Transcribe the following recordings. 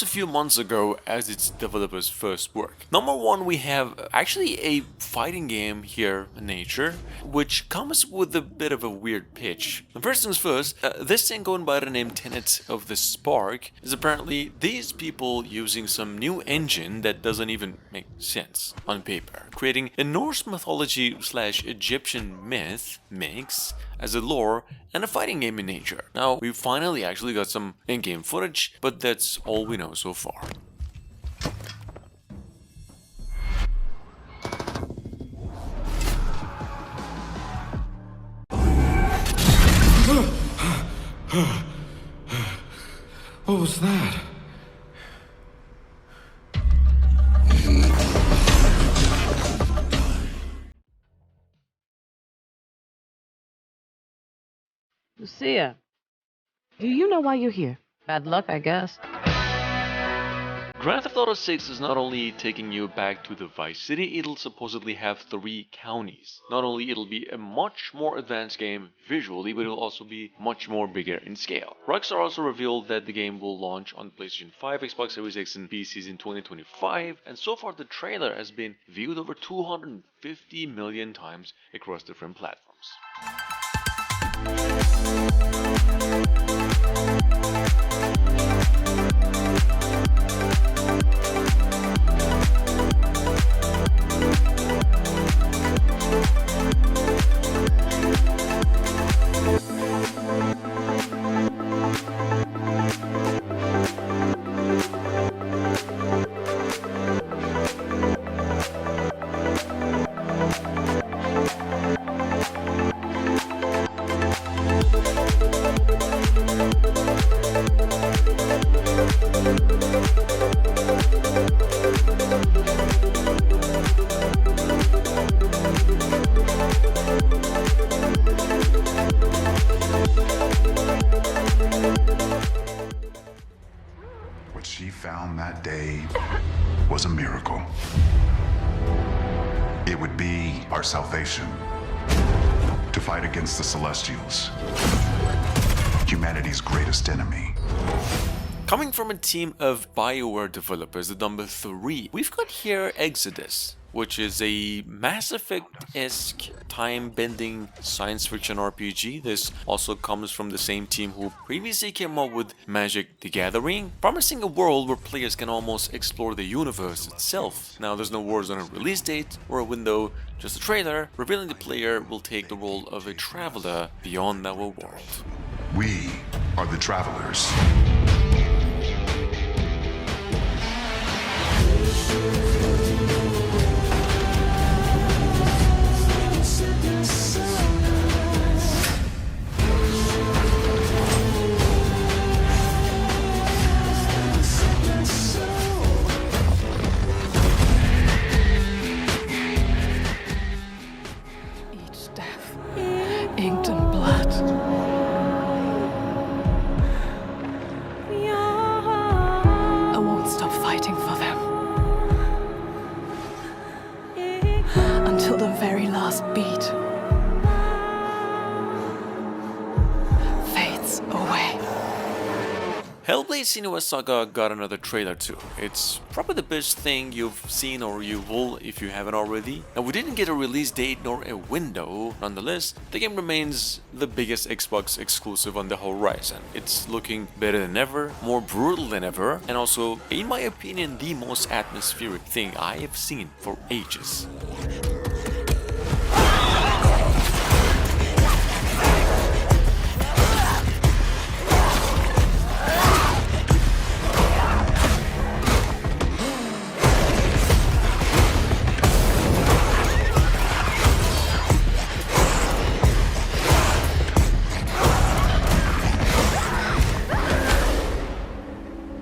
a few months ago as its developers' first work. Number one, we have actually a fighting game here in nature, which comes with a bit of a weird pitch. First things first, this thing going by the name Tenet of the Spark is apparently these people using some new engine that doesn't even make sense on paper, creating a Norse mythology / Egyptian myth mix as a lore and a fighting game in nature. Now, we finally actually got some in-game footage, but that's all we know so far. What was that? Lucia, do you know why you're here? Bad luck, I guess. Grand Theft Auto 6 is not only taking you back to the Vice City, it'll supposedly have 3 counties. Not only it'll be a much more advanced game visually, but it'll also be much more bigger in scale. Rockstar also revealed that the game will launch on PlayStation 5, Xbox Series X and PCs in 2025, and so far the trailer has been viewed over 250 million times across different platforms. What she found that day was a miracle. It would be our salvation to fight against the Celestials, humanity's greatest enemy. Coming from a team of BioWare developers, the number 3, we've got here Exodus, which is a Mass Effect-esque time-bending science fiction RPG. This also comes from the same team who previously came up with Magic: The Gathering, promising a world where players can almost explore the universe itself. Now, there's no words on a release date or a window, just a trailer revealing the player will take the role of a traveler beyond our world. We are the travelers. Inked in blood. I won't stop fighting for them until the very last beat fades away. Hellblade: Senua's Saga got another trailer too. It's probably the best thing you've seen, or you will if you haven't already. And we didn't get a release date nor a window. Nonetheless, the game remains the biggest Xbox exclusive on the horizon. It's looking better than ever, more brutal than ever, and also, in my opinion, the most atmospheric thing I have seen for ages.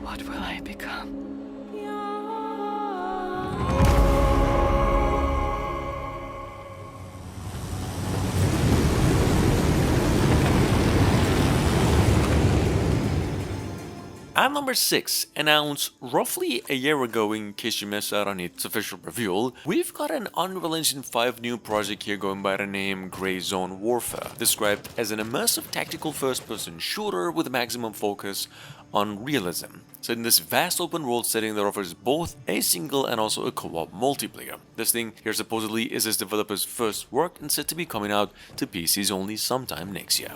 What will I become? At number 6, announced roughly a year ago in case you missed out on its official reveal, we've got an Unreal Engine 5 new project here going by the name Grey Zone Warfare, described as an immersive tactical first-person shooter with maximum focus on realism, set in this vast open world setting that offers both a single and also a co-op multiplayer. This thing here supposedly is this developer's first work and set to be coming out to PCs only sometime next year.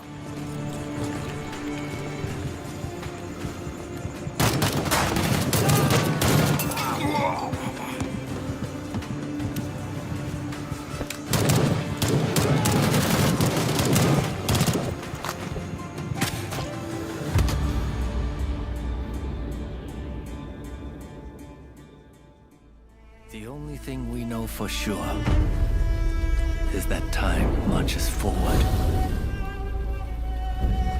The only thing we know for sure is that time marches forward.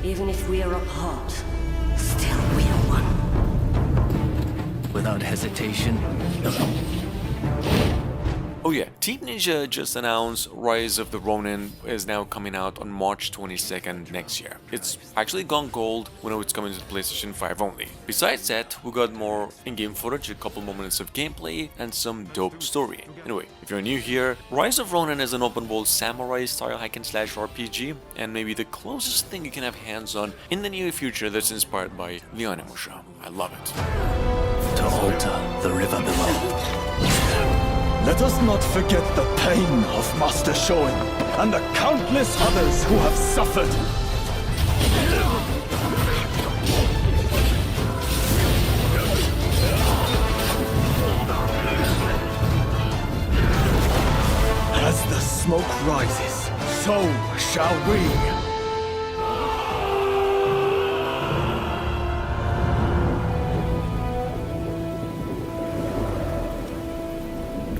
Even if we are apart, still we are one. Without hesitation, Oh yeah, Team Ninja just announced Rise of the Ronin is now coming out on March 22nd next year. It's actually gone gold. We know it's coming to PlayStation 5 only. Besides that, we got more in-game footage, a couple more minutes of gameplay, and some dope story. Anyway, if you're new here, Rise of Ronin is an open-world samurai-style hack-and-slash RPG, and maybe the closest thing you can have hands on in the near future that's inspired by the Onimusha. I love it. to alter the river below. Let us not forget the pain of Master Shoin and the countless others who have suffered. As the smoke rises, so shall we.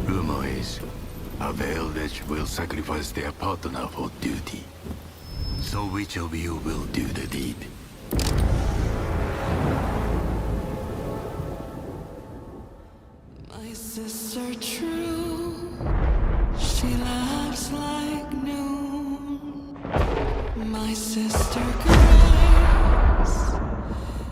Rumor is, a veiled edge will sacrifice their partner for duty. So which of you will do the deed? My sister true, she laughs like noon. My sister cries.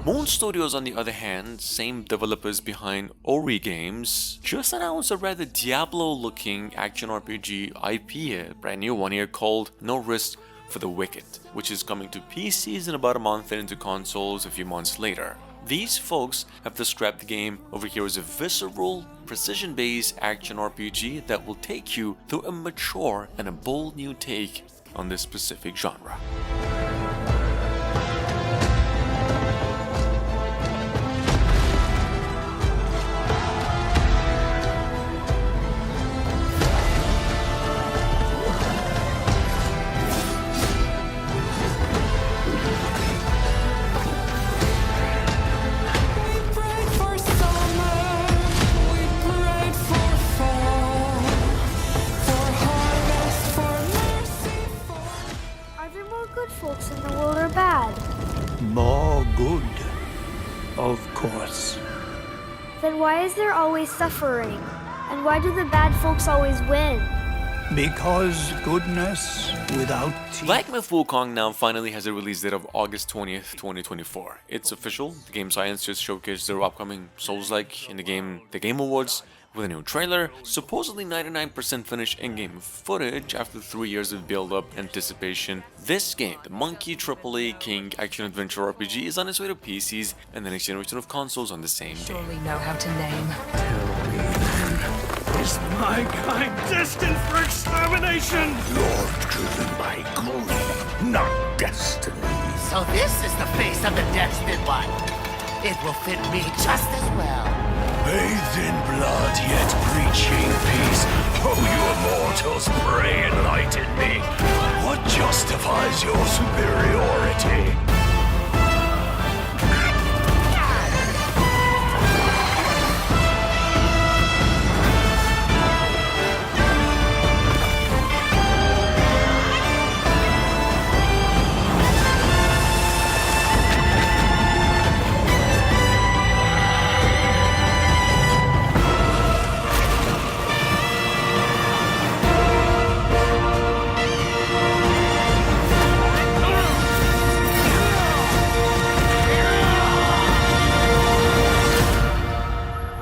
Moon Studios, on the other hand, same developers behind Ori games, just announced a rather Diablo-looking action RPG IP, a brand new one here called No Rest for the Wicked, which is coming to PCs in about a month and into consoles a few months later. These folks have described the game over here as a visceral, precision-based action RPG that will take you through a mature and a bold new take on this specific genre. Prayed for summer, we prayed for fall, for harvest, for mercy, for... Are there more good folks in the world or bad? More good, of course. Then why is there always suffering? And why do the bad folks always win? Because goodness without Black Myth Wukong now finally has a release date of August 20th, 2024. It's official. The Game Science just showcased their upcoming Souls-like in the Game Awards with a new trailer, supposedly 99% finished in-game footage after 3 years of build-up anticipation. This game, the Monkey AAA King action-adventure RPG, is on its way to PCs and the next generation of consoles on the same day. Surely know how to name. Is my kind destined for extermination? You're driven by glory, not destiny. So this is the face of the destined one. It will fit me just as well. Bathed in blood, yet preaching peace. Oh, you immortals, pray enlighten me. What justifies your superiority?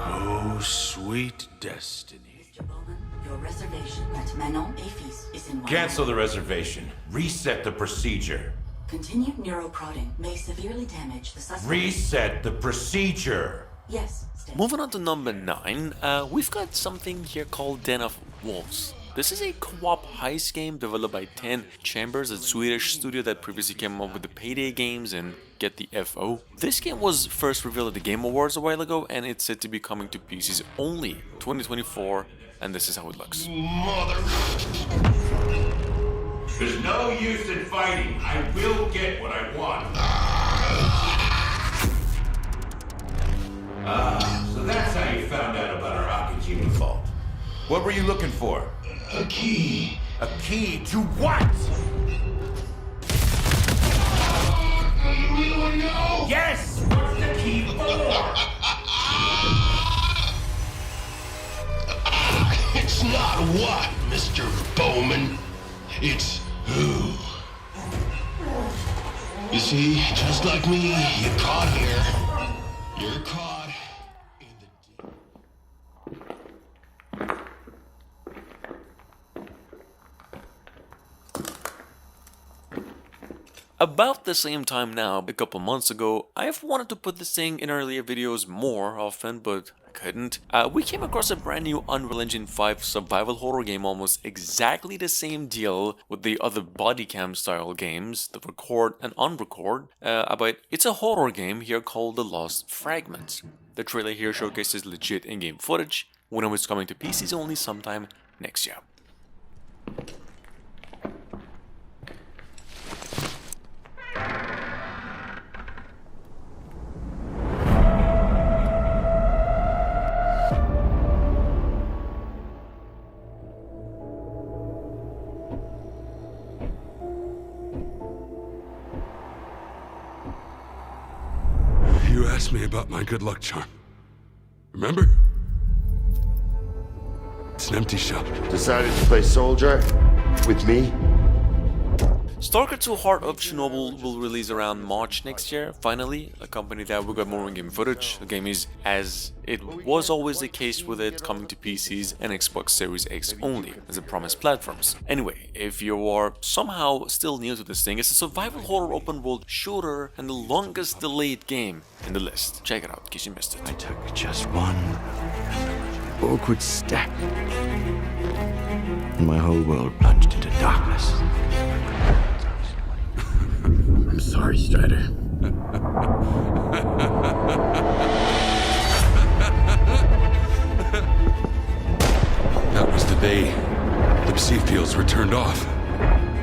Oh, sweet destiny. Mr. Bowman, your reservation at Manon Afis is in Cancel the reservation. Reset the procedure. Continued neuroprodding may severely damage the suspect. Reset the procedure. Yes, stay. Moving on to number 9, we've got something here called Den of Wolves. This is a co-op heist game developed by 10 Chambers, a Swedish studio that previously came up with the Payday games and Get the FO. This game was first revealed at the Game Awards a while ago, and it's said to be coming to PCs only 2024, and this is how it looks. Mother... There's no use in fighting. I will get what I want. So that's how you found out about our Akajima vault. What were you looking for? A key. A key to what? You really know? Yes! What's the key for? It's not what, Mr. Bowman. It's who. You see, just like me, you're caught here. You're caught in the... About the same time now, a couple months ago, I've wanted to put this thing in earlier videos more often, but I couldn't. We came across a brand new Unreal Engine 5 survival horror game, almost exactly the same deal with the other body cam style games, the record and unrecord, but it's a horror game here called The Lost Fragments. The trailer here showcases legit in-game footage, when it's coming to PCs only sometime next year. You asked me about my good luck charm. Remember? It's an empty shell. Decided to play soldier? With me? Stalker 2 Heart of Chernobyl will release around March next year, finally, accompanied that we got more in-game footage. The game is, as it was always the case with it, coming to PCs and Xbox Series X only, as the promised platforms. Anyway, if you are somehow still new to this thing, it's a survival horror open world shooter and the longest delayed game in the list. Check it out in case you missed it. I took just one awkward step, and my whole world plunged into darkness. I'm sorry, Strider. That was the day the psi fields were turned off.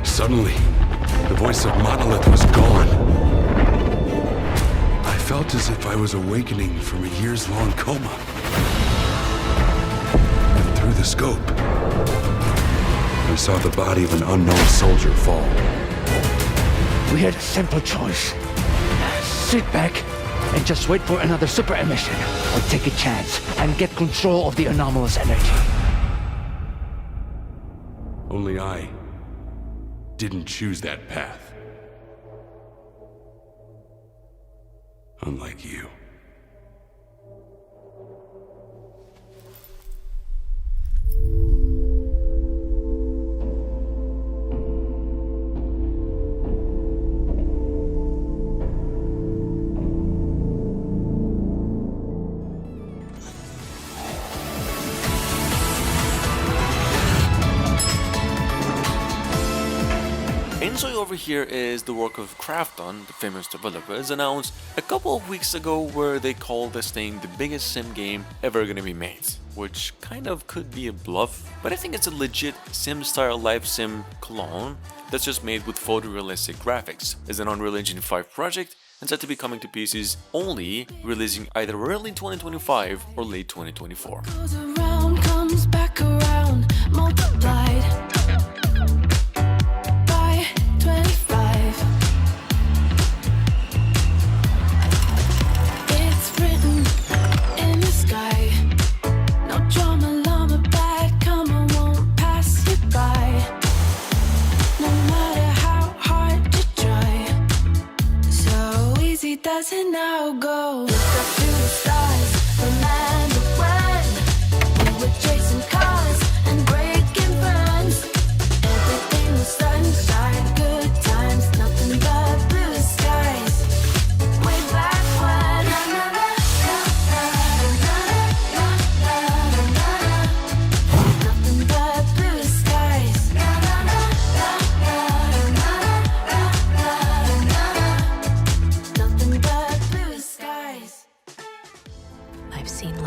Suddenly, the voice of Monolith was gone. I felt as if I was awakening from a years-long coma. And through the scope, I saw the body of an unknown soldier fall. We had a simple choice. Sit back and just wait for another super emission, or take a chance and get control of the anomalous energy. Only I didn't choose that path. Unlike you. Inside over here is the work of Krafton, the famous developers, announced a couple of weeks ago where they called this thing the biggest sim game ever gonna be made, which kind of could be a bluff, but I think it's a legit sim-style live sim clone that's just made with photorealistic graphics. It's an Unreal Engine 5 project and set to be coming to PCs only, releasing either early 2025 or late 2024. Goes around, comes back around, multiplied by 25. It's written in the sky. No drama, llama, bad karma won't pass you by. No matter how hard you try, so easy does it now go. Lift up to the stars, no matter when.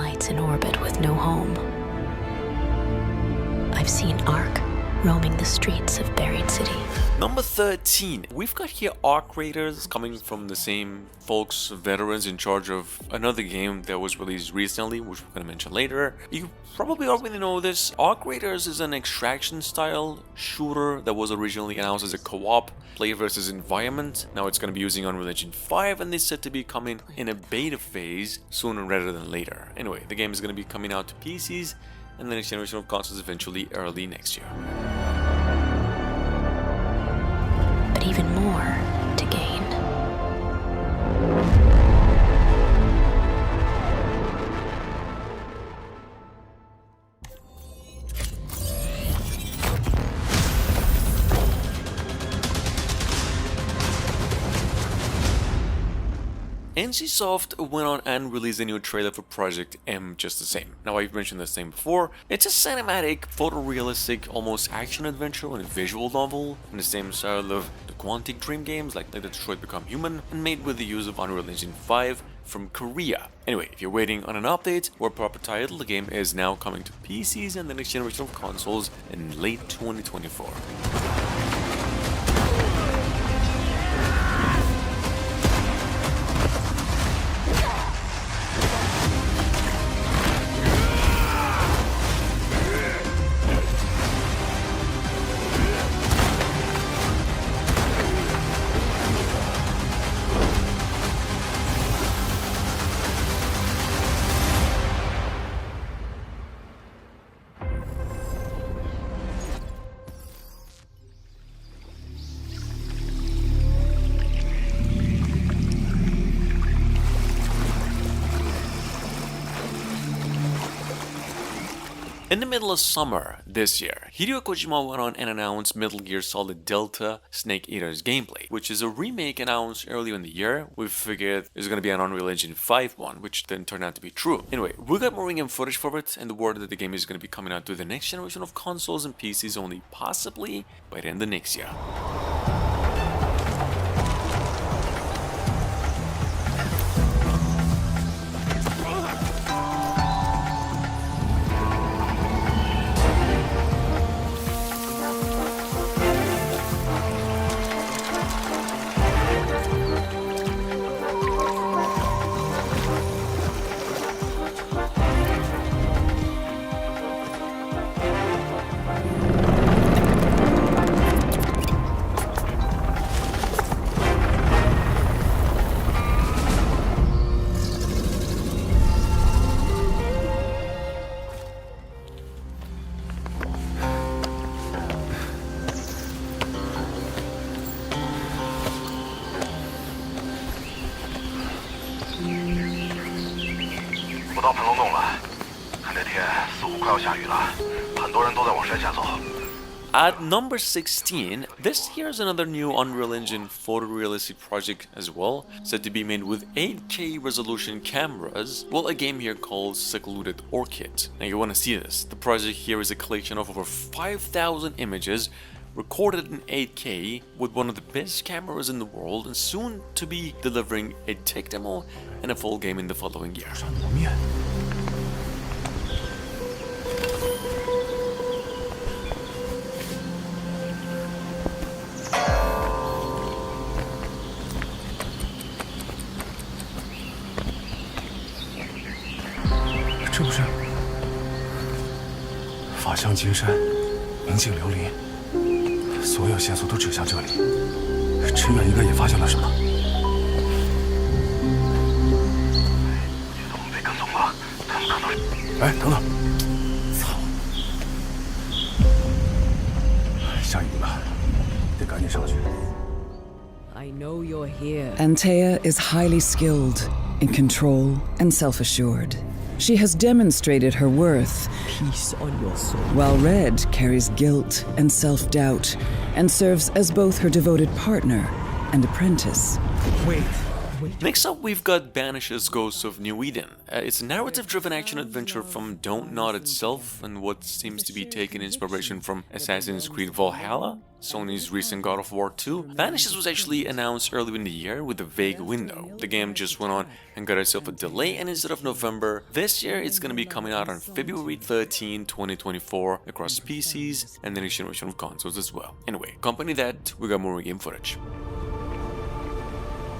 satellites in orbit with no home. I've seen Ark roaming the streets of Buried City. Number 13. We've got here Ark Raiders, coming from the same folks, veterans in charge of another game that was released recently, which we're going to mention later. You probably already know this. Ark Raiders is an extraction style shooter that was originally announced as a co-op player versus environment. Now it's going to be using Unreal Engine 5 and it's set to be coming in a beta phase sooner rather than later. Anyway, the game is going to be coming out to PCs and the next generation of consoles eventually early next year. But even more to gain. NCSoft went on and released a new trailer for Project M just the same. Now, I've mentioned this thing before. It's a cinematic, photorealistic, almost action-adventure and visual novel in the same style of the Quantic Dream games like Detroit Become Human, and made with the use of Unreal Engine 5 from Korea. Anyway, if you're waiting on an update or a proper title, the game is now coming to PCs and the next generation of consoles in late 2024. In the middle of summer this year, Hideo Kojima went on and announced Metal Gear Solid Delta Snake Eater's gameplay, which is a remake announced earlier in the year. We figured it was going to be an Unreal Engine 5 one, which then turned out to be true. Anyway, we got more in-game footage for it, and the word that the game is going to be coming out to the next generation of consoles and PCs only possibly by the end of next year. At number 16, this here's another new Unreal Engine photorealistic project as well, said to be made with 8K resolution cameras. Well, a game here called Secluded Orchid. Now you want to see this. The project here is a collection of over 5,000 images recorded in 8K with one of the best cameras in the world, and soon to be delivering a tech demo and a full game in the following year. I know you're here. Antea is highly skilled, in control, and self-assured. She has demonstrated her worth. Peace on your soul. While Red carries guilt and self-doubt and serves as both her devoted partner and apprentice. Wait. Next up, we've got Banishers Ghosts of New Eden. It's a narrative-driven action-adventure from Don't Nod itself, and what seems to be taking inspiration from Assassin's Creed Valhalla, Sony's recent God of War 2. Banishers was actually announced earlier in the year with a vague window. The game just went on and got itself a delay, and instead of November this year, it's gonna be coming out on February 13, 2024 across PCs and the next generation of consoles as well. Anyway, accompany that, we got more game footage.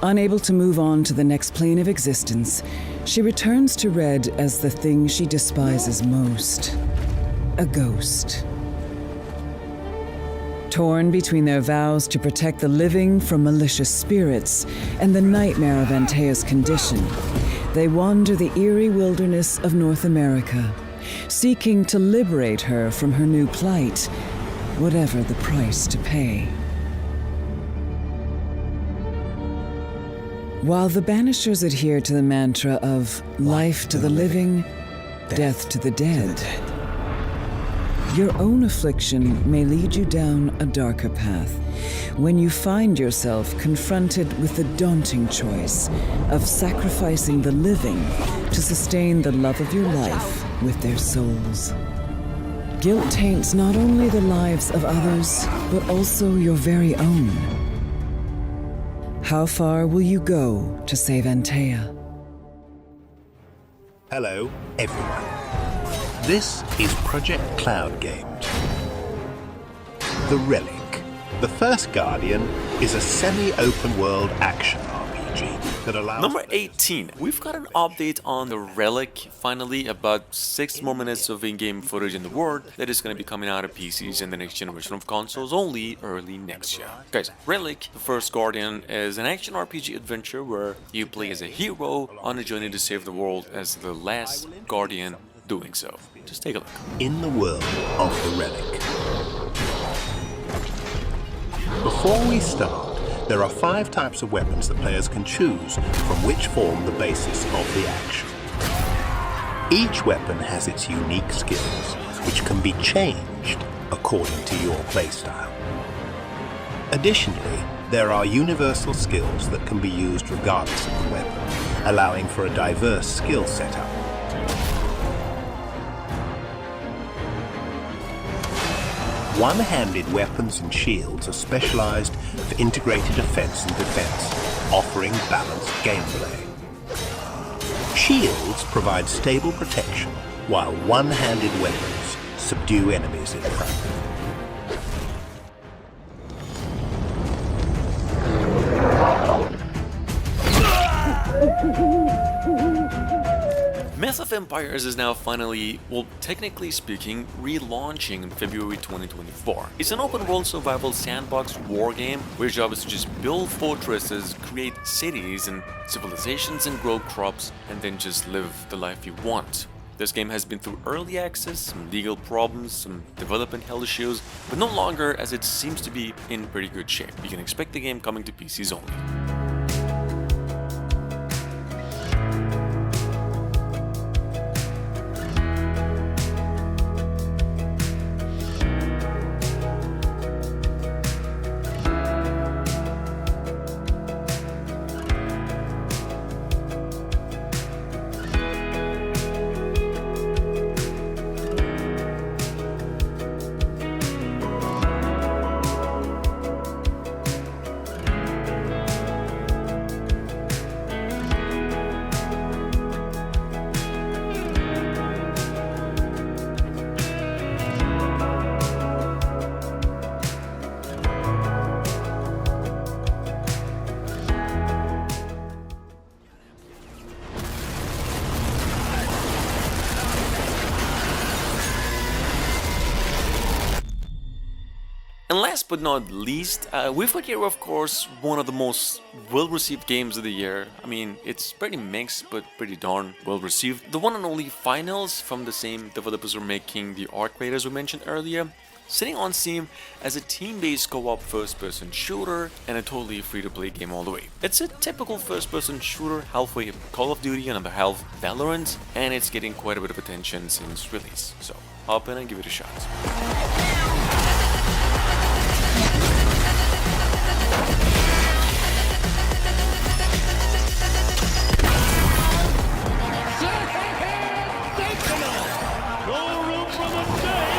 Unable to move on to the next plane of existence, she returns to Red as the thing she despises most: a ghost. Torn between their vows to protect the living from malicious spirits and the nightmare of Antea's condition, they wander the eerie wilderness of North America, seeking to liberate her from her new plight, whatever the price to pay. While the Banishers adhere to the mantra of life to the living, death to the dead, your own affliction may lead you down a darker path when you find yourself confronted with the daunting choice of sacrificing the living to sustain the love of your life with their souls. Guilt taints not only the lives of others, but also your very own. How far will you go to save Antea? Hello, everyone. This is Project Cloud Games. The Relic. The First Guardian is a semi-open world action RPG that allows... Number 18. We've got an update on the Relic, finally, about 6 more minutes of in-game footage in the world that is going to be coming out of PCs and the next generation of consoles only early next year. Guys, Relic, The First Guardian, is an action RPG adventure where you play as a hero on a journey to save the world as the last Guardian doing so. Just take a look. In the world of the Relic. Before we start, there are 5 types of weapons that players can choose from which form the basis of the action. Each weapon has its unique skills, which can be changed according to your playstyle. Additionally, there are universal skills that can be used regardless of the weapon, allowing for a diverse skill setup. One-handed weapons and shields are specialized for integrated offense and defense, offering balanced gameplay. Shields provide stable protection, while one-handed weapons subdue enemies in front. Myth of Empires is now finally, well, technically speaking, relaunching in February 2024. It's an open-world survival sandbox war game where your job is to just build fortresses, create cities and civilizations and grow crops, and then just live the life you want. This game has been through early access, some legal problems, some development hell issues, but no longer, as it seems to be in pretty good shape. You can expect the game coming to PCs only. And last but not least, we've got here, of course, one of the most well-received games of the year. I mean, it's pretty mixed, but pretty darn well-received. The one and only Finals, from the same developers who are making the Arc Raiders we mentioned earlier, sitting on Steam as a team-based co-op first-person shooter and a totally free-to-play game all the way. It's a typical first-person shooter, halfway Call of Duty and another half Valorant, and it's getting quite a bit of attention since release. So hop in and give it a shot. from a day